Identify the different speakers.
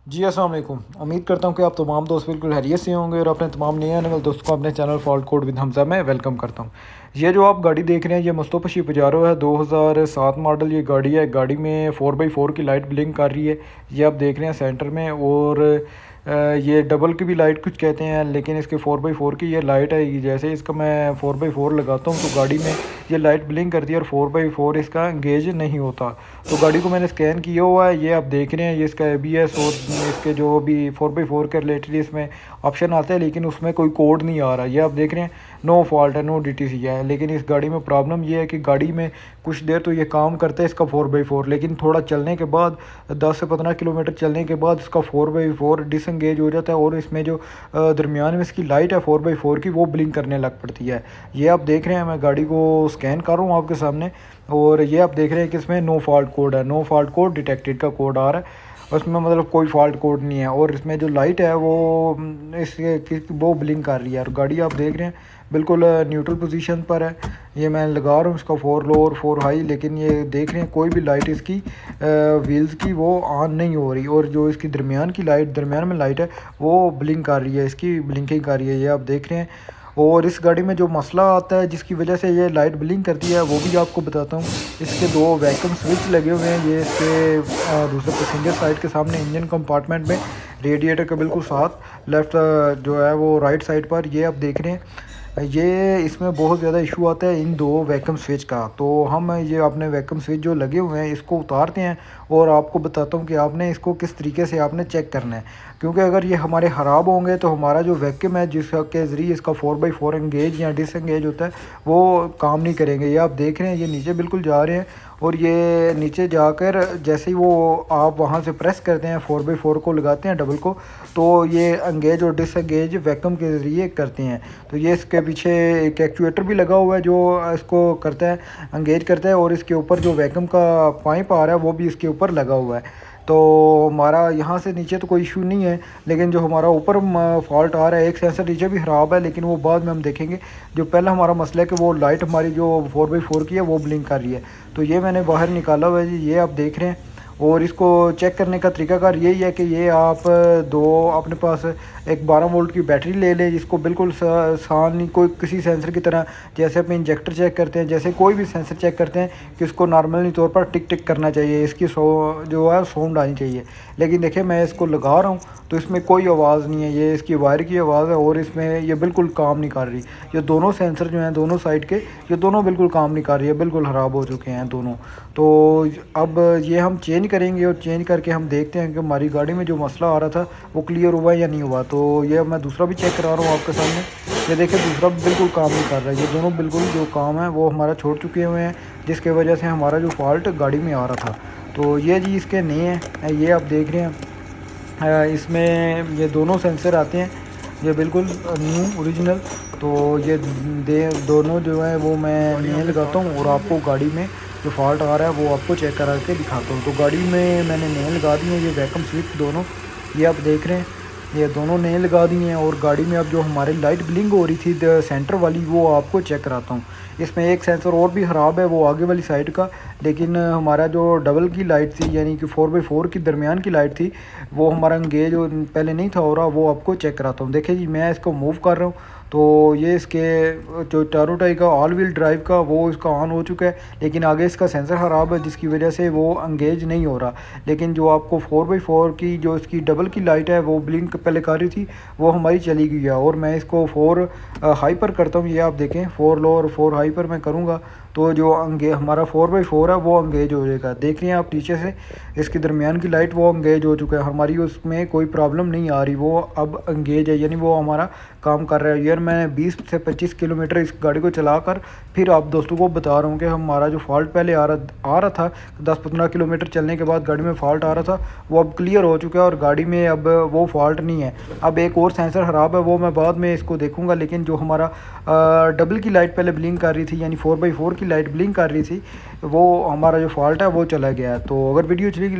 Speaker 1: जी अस्सलाम वालेकुम। उम्मीद करता हूँ कि आप तमाम दोस्त बिल्कुल हैरियत से होंगे और अपने तमाम नए आने वाले दोस्तों को अपने channel fault code with Hamza में वेलकम करता हूँ। ये जो आप गाड़ी देख रहे हैं ये मुस्तफ़ा पजारो है, 2007 मॉडल ये गाड़ी है। गाड़ी में 4x4 की लाइट ब्लिंक कर रही है, ये आप देख रहे हैं सेंटर में। और ये डबल की भी लाइट कुछ कहते हैं, लेकिन इसके 4x4 की ये लाइट है। जैसे इसका मैं 4x4 लगाता हूँ तो गाड़ी में ये लाइट ब्लिंक करती है और 4x4 इसका एंगेज नहीं होता। तो गाड़ी को मैंने स्कैन किया हुआ है, ये आप देख रहे हैं। ये इसका ABS और इसके जो भी 4x4 के रिलेटेड इसमें ऑप्शन आता है, लेकिन उसमें कोई कोड नहीं आ रहा। ये आप देख रहे हैं, नो फॉल्ट है, नो DTC है। लेकिन इस गाड़ी में प्रॉब्लम ये है कि गाड़ी में कुछ देर तो ये काम करता है इसका 4x4, लेकिन थोड़ा चलने के बाद 10 से 15 किलोमीटर चलने के बाद इसका 4x4 डिसंगेज हो जाता है और इसमें जो दरमियान में इसकी लाइट है 4x4 की वो ब्लिंक करने लग पड़ती है। ये आप देख रहे हैं, मैं गाड़ी को स्कैन कर रहा हूँ आपके सामने। और ये आप देख रहे हैं कि इसमें नो फॉल्ट कोड है, नो फॉल्ट कोड डिटेक्टेड का कोड आ रहा है। उसमें मतलब कोई फॉल्ट कोड नहीं है। और इसमें जो लाइट है वो वो ब्लिंक कर रही है। और गाड़ी आप देख रहे हैं बिल्कुल न्यूट्रल पोजीशन पर है। ये मैं लगा रहा हूँ इसका 4 लो और 4 हाई, लेकिन ये देख रहे हैं कोई भी लाइट इसकी व्हील्स की वो ऑन नहीं हो रही। और जो इसकी दरमियान में लाइट है वो ब्लिंक कर रही है, इसकी ब्लिंकिंग कर रही है, ये आप देख रहे हैं। और इस गाड़ी में जो मसला आता है जिसकी वजह से ये लाइट ब्लिंक करती है वो भी आपको बताता हूँ। इसके दो वैक्यूम स्विच लगे हुए हैं, ये इसके दूसरे पैसेंजर साइड के सामने इंजन कंपार्टमेंट में, रेडिएटर के बिल्कुल साथ लेफ़्ट जो है वो राइट साइड पर, ये आप देख रहे हैं। ये इसमें बहुत ज़्यादा इशू आता है इन दो वैक्यूम स्विच का। तो हम ये अपने वैक्यूम स्विच जो लगे हुए हैं इसको उतारते हैं और आपको बताता हूँ कि आपने इसको किस तरीके से आपने चेक करना है। क्योंकि अगर ये हमारे ख़राब होंगे तो हमारा जो वैक्यूम है जिसके ज़रिए इसका 4x4 एंगेज या डिसएंगेज होता है वो काम नहीं करेंगे। ये आप देख रहे हैं, ये नीचे बिल्कुल जा रहे हैं। और ये नीचे जाकर जैसे ही वो आप वहाँ से प्रेस करते हैं 4x4 को लगाते हैं डबल को, तो ये एंगेज और डिसएंगेज वैक्यूम के ज़रिए करते हैं। तो ये इसके पीछे एक एक्चुएटर भी लगा हुआ है जो इसको करता है, एंगेज करता है। और इसके ऊपर जो वैक्यूम का पाइप आ रहा है वो भी इसके ऊपर लगा हुआ है। तो हमारा यहाँ से नीचे तो कोई इशू नहीं है, लेकिन जो हमारा ऊपर फॉल्ट आ रहा है, एक सेंसर नीचे भी ख़राब है, लेकिन वो बाद में हम देखेंगे। जो पहला हमारा मसला है कि वो लाइट हमारी जो 4x4 की है वो ब्लिंक कर रही है। तो ये मैंने बाहर निकाला हुआ है जी, ये आप देख रहे हैं। और इसको चेक करने का तरीकाकार यही है कि ये आप दो अपने पास एक 12 वोल्ट की बैटरी ले लें, जिसको बिल्कुल आसान नहीं, कोई किसी सेंसर की तरह जैसे अपने इंजेक्टर चेक करते हैं, जैसे कोई भी सेंसर चेक करते हैं कि उसको नॉर्मली तौर पर टिक टिक करना चाहिए, इसकी जो है साउंड आनी चाहिए। लेकिन देखिए मैं इसको लगा रहा हूँ तो इसमें कोई आवाज़ नहीं है, ये इसकी वायर की आवाज़ है। और इसमें ये बिल्कुल काम नहीं कर रही। ये दोनों सेंसर जो हैं दोनों साइड के, ये दोनों बिल्कुल काम नहीं कर रही है, बिल्कुल ख़राब हो चुके हैं दोनों। तो अब ये हम चेंज करेंगे और चेंज करके हम देखते हैं कि हमारी गाड़ी में जो मसला आ रहा था वो क्लियर हुआ या नहीं हुआ। तो ये मैं दूसरा भी चेक करा रहा हूँ आपके सामने। ये देखिए दूसरा भी बिल्कुल काम नहीं कर रहा है। ये दोनों बिल्कुल जो काम है वो हमारा छोड़ चुके हुए हैं, जिसके वजह से हमारा जो फॉल्ट गाड़ी में आ रहा था। तो ये जी इसके नए हैं, ये आप देख रहे हैं। इसमें ये दोनों सेंसर आते हैं, ये बिल्कुल न्यू ओरिजिनल। तो ये दोनों जो है वो मैं नए लगाता हूँ और आपको गाड़ी में जो फॉल्ट आ रहा है वो आपको चेक करा के दिखाता हूँ। तो गाड़ी में मैंने नए लगा दिए हैं ये वैक्यूम स्विच दोनों, ये आप देख रहे हैं, ये दोनों नए लगा दिए हैं। और गाड़ी में अब जो हमारी लाइट ब्लिंक हो रही थी सेंटर वाली, वो आपको चेक कराता हूँ। इसमें एक सेंसर और भी ख़राब है, वो आगे वाली साइड का। लेकिन हमारा जो डबल की लाइट थी यानी कि 4x4 की दरमियान की लाइट थी, वो हमारा एंगेज पहले नहीं था हो रहा, वो आपको चेक कराता हूँ। देखिए जी मैं इसको मूव कर रहा हूँ तो ये इसके जो टारोटाई का ऑल व्हील ड्राइव का वो इसका ऑन हो चुका है, लेकिन आगे इसका सेंसर ख़राब है जिसकी वजह से वो एंगेज नहीं हो रहा। लेकिन जो आपको 4x4 की जो इसकी डबल की लाइट है वो ब्लिंक पहले कर रही थी, वो हमारी चली गई है। और मैं इसको 4 हाई पर करता हूँ, ये आप देखें 4 लो और 4 हाई पर मैं करूँगा तो जो हमारा 4x4 है वो एंगेज हो जाएगा। देख रहे हैं आप नीचे से इसकी दरमियान की लाइट वो एंगेज हो चुका है, हमारी उसमें कोई प्रॉब्लम नहीं आ रही, वो अब एंगेज है, यानी वो हमारा काम कर रहा है। यार मैं 20 से 25 किलोमीटर इस गाड़ी को चलाकर फिर आप दोस्तों को बता रहा हूँ कि हमारा जो फॉल्ट पहले आ रहा था, 10-15 किलोमीटर चलने के बाद गाड़ी में फॉल्ट आ रहा था, वो अब क्लियर हो चुका है और गाड़ी में अब वो फॉल्ट नहीं है। अब एक और सेंसर ख़राब है, वो मैं बाद में इसको देखूँगा। लेकिन जो हमारा डबल की लाइट पहले ब्लिंक कर रही थी यानी 4x4 की लाइट ब्लिंक कर रही थी, वो हमारा जो फॉल्ट है वो चला गया है। तो अगर वीडियो अच्छी लगी